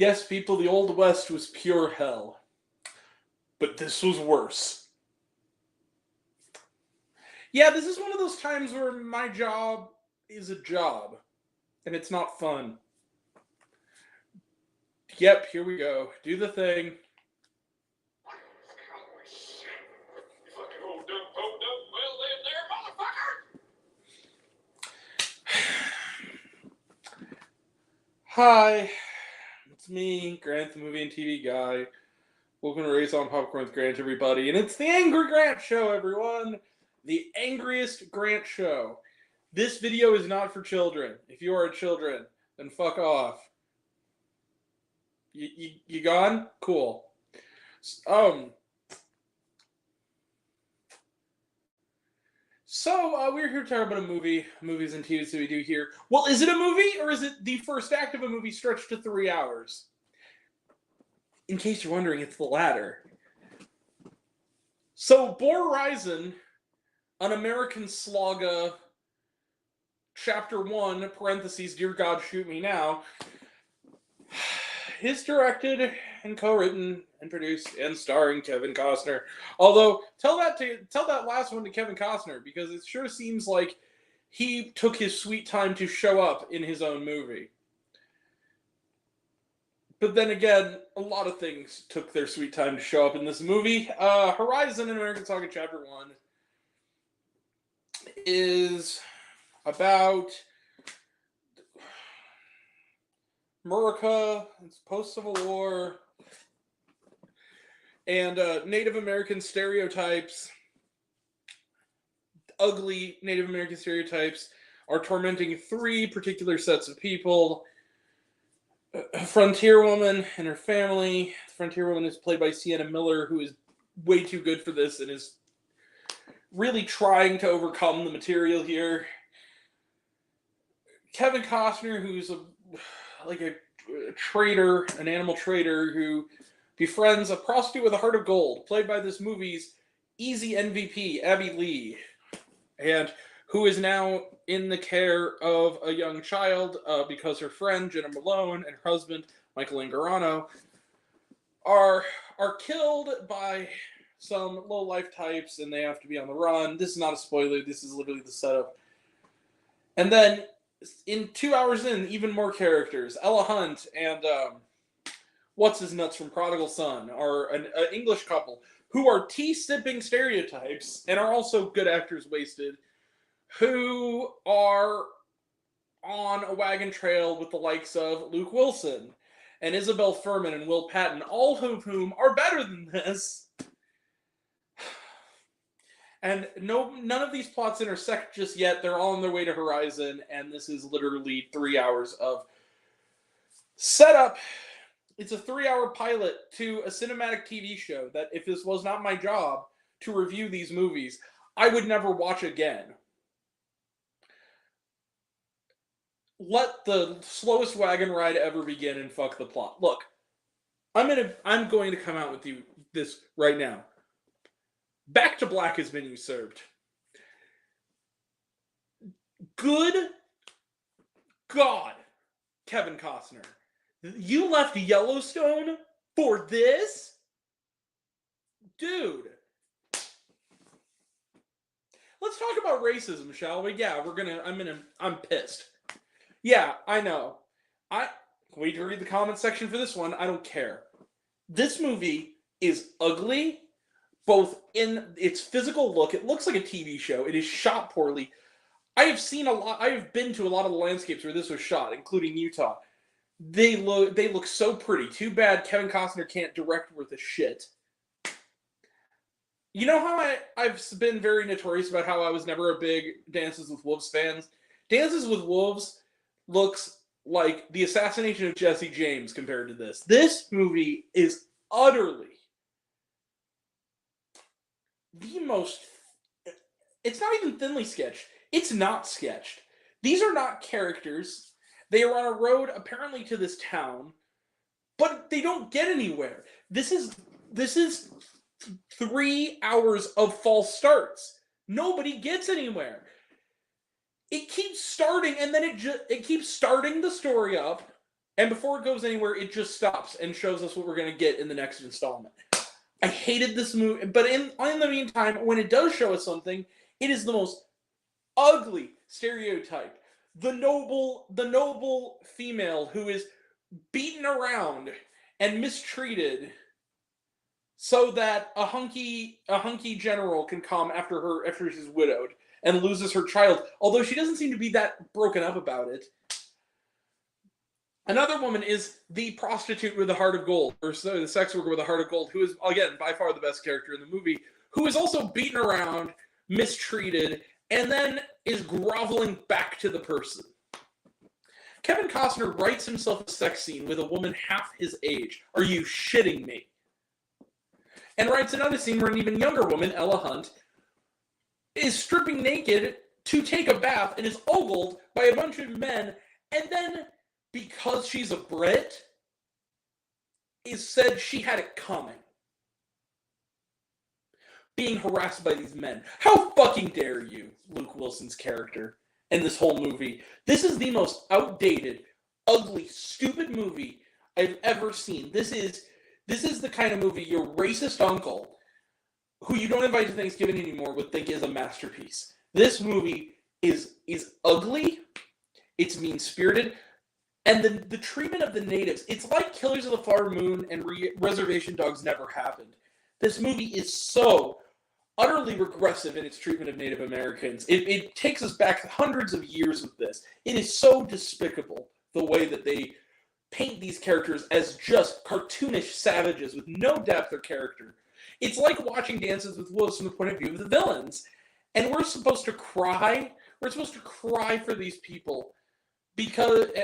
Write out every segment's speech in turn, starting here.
Yes, people, the Old West was pure hell. But this was worse. Yeah, this is one of those times where my job is a job. And it's not fun. Yep, here we go. Do the thing. Hi, it's me, Grant, the movie and TV guy. Welcome to Race on Popcorn with Grant, everybody. And it's the Angry Grant Show, everyone. The angriest Grant Show. This video is not for children. If you are children, then fuck off. You gone? Cool. So we're here to talk about a movie, movies and TVs that we do here. Well, is it a movie or is it the first act of a movie stretched to 3 hours? In case you're wondering, it's the latter. So, Bor Horizon, an American Saga, Chapter 1, parentheses, Dear God, Shoot Me Now, is directed and co-written and produced and starring Kevin Costner. Although, tell that last one to Kevin Costner, because it sure seems like he took his sweet time to show up in his own movie. But then again, a lot of things took their sweet time to show up in this movie. Horizon, an American Saga Chapter 1, is about America, it's post-Civil War, and Native American stereotypes, ugly Native American stereotypes, are tormenting three particular sets of people. A frontier woman and her family. The frontier woman is played by Sienna Miller, who is way too good for this and is really trying to overcome the material here. Kevin Costner, who's a trader, an animal trader, who befriends a prostitute with a heart of gold, played by this movie's easy MVP, Abby Lee, and who is now in the care of a young child because her friend, Jenna Malone, and her husband, Michael Angarano, are killed by some low-life types, and they have to be on the run. This is not a spoiler. This is literally the setup. And then, in 2 hours in, even more characters. Ella Hunt and What's-His-Nuts from Prodigal Son are an English couple who are tea-sipping stereotypes and are also good actors wasted, who are on a wagon trail with the likes of Luke Wilson and Isabel Furman and Will Patton, all of whom are better than this. And none of these plots intersect just yet. They're all on their way to Horizon, and this is literally 3 hours of setup. It's a 3-hour pilot to a cinematic TV show that, if this was not my job to review these movies, I would never watch again. Let the slowest wagon ride ever begin and fuck the plot. Look, I'm going to come out with you this right now. Back to Black has been usurped. Good God, Kevin Costner. You left Yellowstone for this? Dude. Let's talk about racism, shall we? Yeah, I'm pissed. Yeah, I know. Wait to read the comment section for this one. I don't care. This movie is ugly, both in its physical look. It looks like a TV show. It is shot poorly. I have been to a lot of the landscapes where this was shot, including Utah. They look so pretty. Too bad Kevin Costner can't direct worth a shit. You know how I've been very notorious about how I was never a big Dances with Wolves fan? Dances with Wolves looks like the assassination of Jesse James compared to this. This movie is utterly the most... It's not even thinly sketched. It's not sketched. These are not characters. They are on a road, apparently, to this town, but they don't get anywhere. This is 3 hours of false starts. Nobody gets anywhere. It keeps starting, and then it keeps starting the story up, And before it goes anywhere, it just stops and shows us what we're going to get in the next installment. I hated this movie, but in the meantime, when it does show us something, it is the most ugly stereotype. The noble female who is beaten around and mistreated so that a hunky general can come after she's widowed and loses her child, although she doesn't seem to be that broken up about it. Another woman is the prostitute with a heart of gold, or the sex worker with a heart of gold, who is, again, by far the best character in the movie, who is also beaten around, mistreated, and then is groveling back to the person. Kevin Costner writes himself a sex scene with a woman half his age. Are you shitting me? And writes another scene where an even younger woman, Ella Hunt, is stripping naked to take a bath and is ogled by a bunch of men, and then, because she's a Brit, is said she had it coming. Being harassed by these men. How fucking dare you, Luke Wilson's character, in this whole movie. This is the most outdated, ugly, stupid movie I've ever seen. This is the kind of movie your racist uncle, who you don't invite to Thanksgiving anymore, would think is a masterpiece. This movie is ugly, it's mean-spirited, and the treatment of the natives, it's like Killers of the Flower Moon and Reservation Dogs never happened. This movie is so utterly regressive in its treatment of Native Americans. It takes us back hundreds of years with this. It is so despicable, the way that they paint these characters as just cartoonish savages with no depth or character. It's like watching Dances with Wolves from the point of view of the villains. And we're supposed to cry. We're supposed to cry for these people.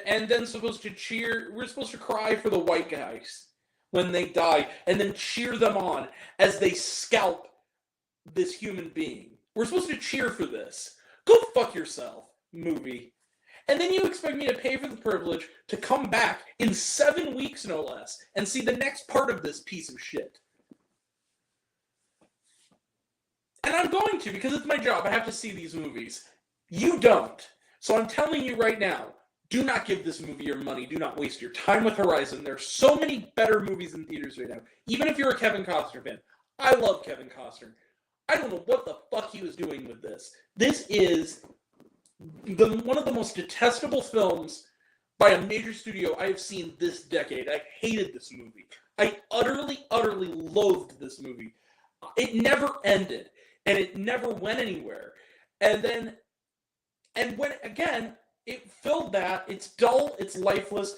And then supposed to cheer. We're supposed to cry for the white guys when they die, and then cheer them on as they scalp this human being. We're supposed to cheer for this. Go fuck yourself, movie. And then you expect me to pay for the privilege to come back in 7 weeks, no less, and see the next part of this piece of shit. And I'm going to, because it's my job. I have to see these movies. You don't. So I'm telling you right now, do not give this movie your money. Do not waste your time with Horizon. There are so many better movies in theaters right now. Even if you're a Kevin Costner fan. I love Kevin Costner. I don't know what the fuck he was doing with this. This is one of the most detestable films by a major studio I have seen this decade. I hated this movie. I utterly loathed this movie. It never ended. And it never went anywhere. And when, again, it filled that. It's dull. It's lifeless.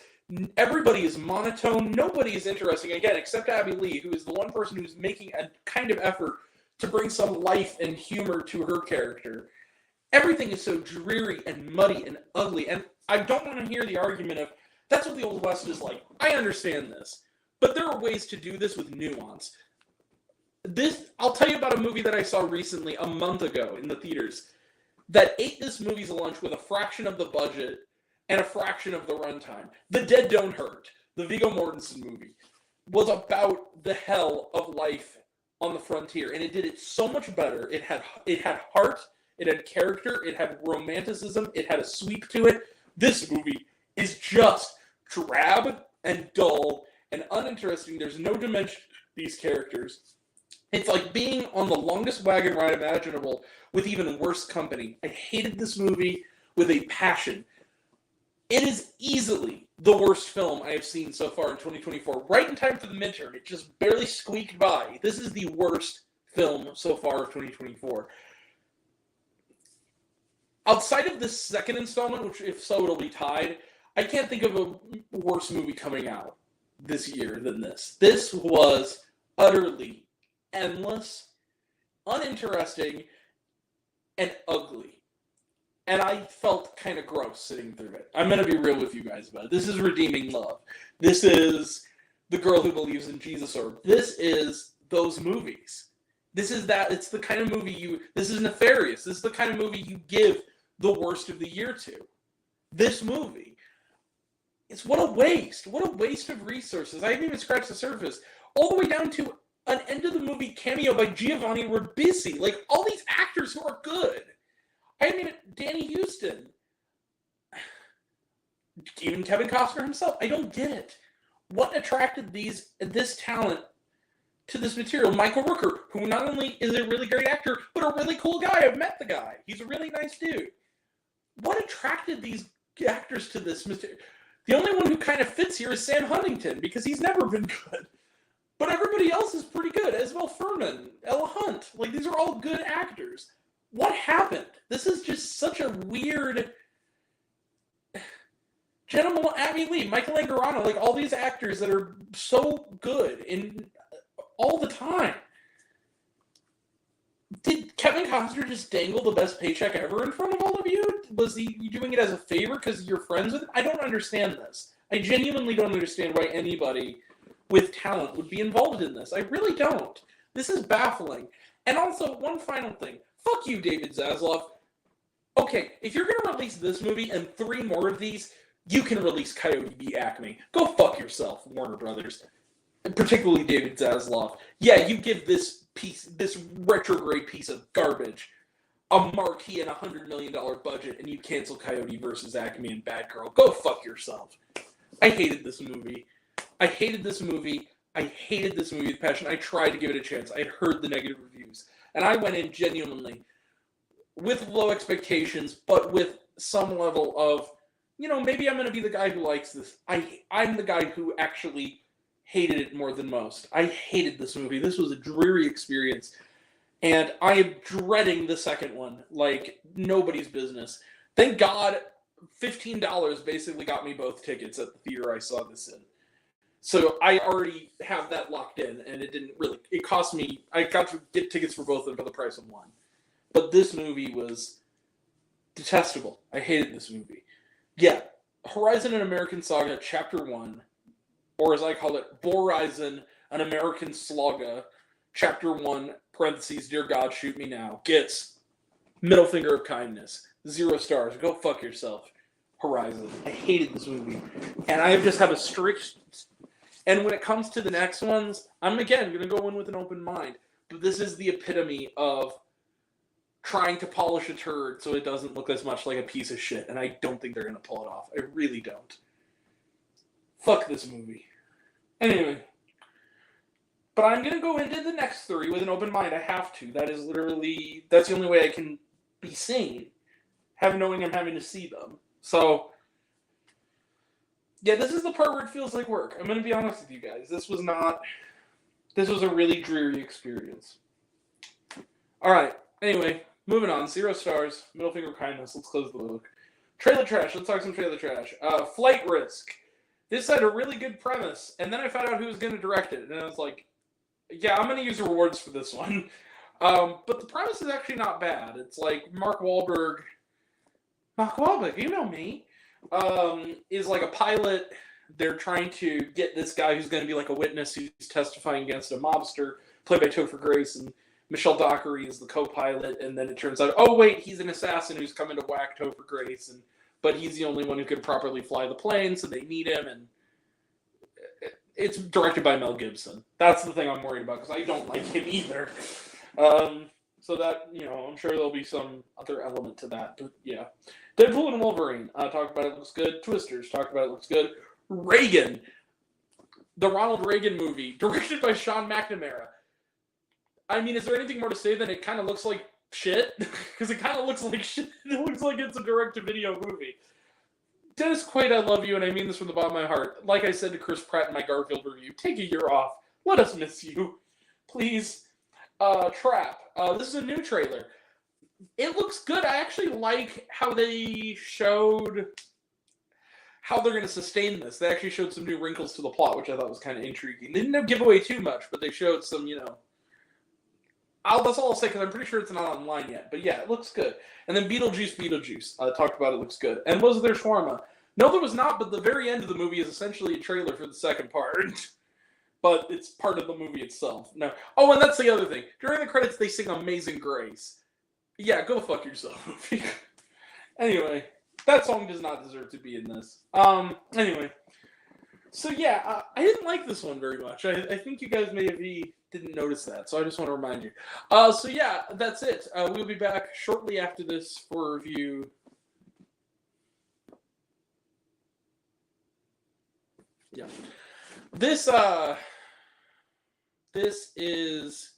Everybody is monotone. Nobody is interesting, again, except Abby Lee, who is the one person who's making a kind of effort to bring some life and humor to her character. Everything is so dreary and muddy and ugly. And I don't want to hear the argument of, that's what the Old West is like. I understand this. But there are ways to do this with nuance. I'll tell you about a movie that I saw recently, a month ago, in the theaters, that ate this movie's lunch with a fraction of the budget and a fraction of the runtime. The Dead Don't Hurt, the Viggo Mortensen movie, was about the hell of life on the frontier, and it did it so much better. It had heart, it had character, it had romanticism, it had a sweep to it. This movie is just drab and dull and uninteresting. There's no dimension to these characters. It's like being on the longest wagon ride imaginable with even worse company. I hated this movie with a passion. It is easily the worst film I have seen so far in 2024. Right in time for the midterm. It just barely squeaked by. This is the worst film so far of 2024. Outside of this second installment, which if so it'll be tied, I can't think of a worse movie coming out this year than this. This was utterly endless, uninteresting, and ugly. And I felt kind of gross sitting through it. I'm going to be real with you guys about it. This is Redeeming Love. This is The Girl Who Believes in Jesus. Or this is those movies. This is that. It's the kind of movie this is Nefarious. This is the kind of movie you give the worst of the year to. This movie. What a waste. What a waste of resources. I haven't even scratched the surface. All the way down to an end of the movie cameo by Giovanni Ribisi. Like, all these actors who are good. I mean, Danny Houston. even Kevin Costner himself. I don't get it. What attracted this talent to this material? Michael Rooker, who not only is a really great actor, but a really cool guy. I've met the guy. He's a really nice dude. What attracted these actors to this material? The only one who kind of fits here is Sam Huntington, because he's never been good. But everybody else is pretty good. Isabel Furman, Ella Hunt. Like, these are all good actors. What happened? This is just such a weird... Jenna Abby Lee, Michael Angarano, like all these actors that are so good in all the time. Did Kevin Costner just dangle the best paycheck ever in front of all of you? Was he doing it as a favor because you're friends with him? I don't understand this. I genuinely don't understand why anybody with talent would be involved in this. I really don't. This is baffling. And also, one final thing. Fuck you, David Zaslav. Okay, if you're going to release this movie and 3 more of these, you can release Coyote v. Acme. Go fuck yourself, Warner Brothers. And particularly David Zaslav. Yeah, you give this retrograde piece of garbage a marquee and $100 million budget, and you cancel Coyote versus Acme and Bad Girl. Go fuck yourself. I hated this movie. I hated this movie with passion. I tried to give it a chance. I heard the negative reviews. And I went in genuinely with low expectations, but with some level of, maybe I'm going to be the guy who likes this. I'm the guy who actually hated it more than most. I hated this movie. This was a dreary experience. And I am dreading the second one like nobody's business. Thank God $15 basically got me both tickets at the theater I saw this in. So I already have that locked in, and it cost me, I got to get tickets for both of them for the price of one. But this movie was detestable. I hated this movie. Yeah, Horizon: An American Saga, Chapter 1, or as I call it, Borizon: An American Slogga, Chapter 1, parentheses, Dear God, Shoot Me Now, gets middle finger of kindness. 0 stars. Go fuck yourself, Horizon. I hated this movie. And I just have a strict... And when it comes to the next ones, I'm, again, going to go in with an open mind. But this is the epitome of trying to polish a turd so it doesn't look as much like a piece of shit. And I don't think they're going to pull it off. I really don't. Fuck this movie. Anyway. But I'm going to go into the next 3 with an open mind. I have to. That's the only way I can be sane. Knowing I'm having to see them. So, yeah, this is the part where it feels like work. I'm going to be honest with you guys. This was a really dreary experience. Alright, anyway, moving on. 0 stars, middle finger of kindness. Let's close the book. Trailer trash. Let's talk some trailer trash. Flight Risk. This had a really good premise, and then I found out who was going to direct it, and I was like, yeah, I'm going to use rewards for this one. But the premise is actually not bad. It's like Mark Wahlberg, you know me, is like a pilot. They're trying to get this guy who's going to be like a witness who's testifying against a mobster, played by Topher Grace, and Michelle Dockery is the co-pilot, and then it turns out, oh wait, he's an assassin who's coming to whack Topher Grace, but he's the only one who can properly fly the plane, so they need him, and it's directed by Mel Gibson. That's the thing I'm worried about, because I don't like him either. So that, I'm sure there'll be some other element to that, but yeah. Deadpool and Wolverine, talked about it, looks good. Twisters, talked about it, looks good. Reagan, the Ronald Reagan movie, directed by Sean McNamara. I mean, is there anything more to say than it kind of looks like shit? Because it kind of looks like shit. It looks like it's a direct-to-video movie. Dennis Quaid, I love you, and I mean this from the bottom of my heart. Like I said to Chris Pratt in my Garfield review, take a year off. Let us miss you. Please. Trap. This is a new trailer. It looks good. I actually like how they showed how they're going to sustain this. They actually showed some new wrinkles to the plot, which I thought was kind of intriguing. They didn't give away too much, but they showed some, that's all I'll say, because I'm pretty sure it's not online yet. But yeah, it looks good. And then Beetlejuice. Talked about it, looks good. And was there shawarma? No, there was not, but the very end of the movie is essentially a trailer for the second part. But it's part of the movie itself. No. Oh, and that's the other thing. During the credits, they sing Amazing Grace. Yeah, go fuck yourself. Anyway, that song does not deserve to be in this. Anyway. So yeah, I didn't like this one very much. I think you guys maybe didn't notice that, so I just want to remind you. So yeah, that's it. We'll be back shortly after this for a review Yeah. This is a this is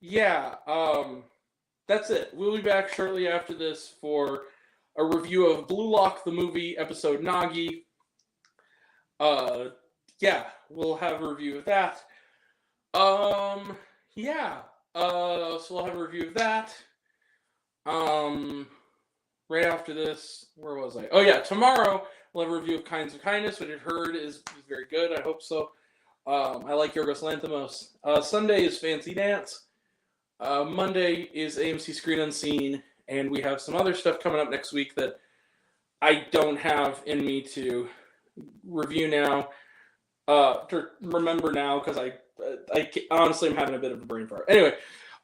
yeah, that's it. We'll be back shortly after this for a review of Blue Lock the movie, episode Nagi. Yeah, we'll have a review of that. Yeah. So we'll have a review of that. Right after this, where was I? Oh yeah, tomorrow we'll have a review of Kinds of Kindness, which I've heard is very good. I hope so. I like Yorgos Lanthimos. Sunday is Fancy Dance. Monday is AMC Screen Unseen, and we have some other stuff coming up next week that I don't have in me to review now, to remember now, because I honestly am having a bit of a brain fart. Anyway,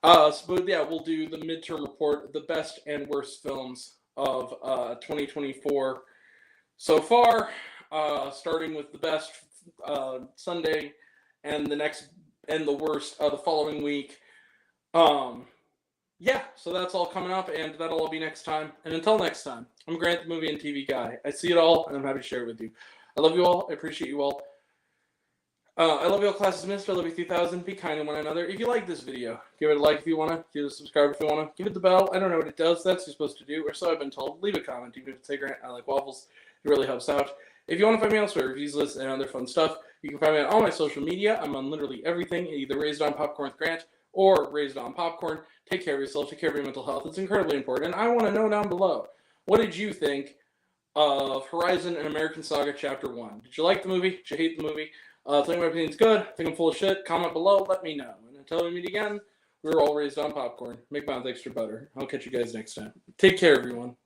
but yeah, we'll do the midterm report, the best and worst films of 2024 so far, starting with the best Sunday, and the worst the following week. Yeah, so that's all coming up, and that'll all be next time. And until next time, I'm Grant, the movie and TV guy. I see it all, and I'm happy to share it with you. I love you all. I appreciate you all. I love you all, class dismissed. I love you 3000. Be kind to one another. If you like this video, give it a like if you want to. Give it a subscribe if you want to. Give it the bell. I don't know what it does. That's what you're supposed to do, or so I've been told. Leave a comment. Even if it's, hey, Grant, I like waffles. It really helps out. If you want to find me elsewhere, reviews, lists, and other fun stuff, you can find me on all my social media. I'm on literally everything, either Raised on Popcorn with Grant or Raised on Popcorn. Take care of yourself. Take care of your mental health. It's incredibly important. And I want to know down below, what did you think of Horizon and American Saga Chapter 1? Did you like the movie? Did you hate the movie? Think my opinion's good. Think I'm full of shit. Comment below. Let me know. And until we meet again, we're all raised on popcorn. Make mouth extra butter. I'll catch you guys next time. Take care, everyone.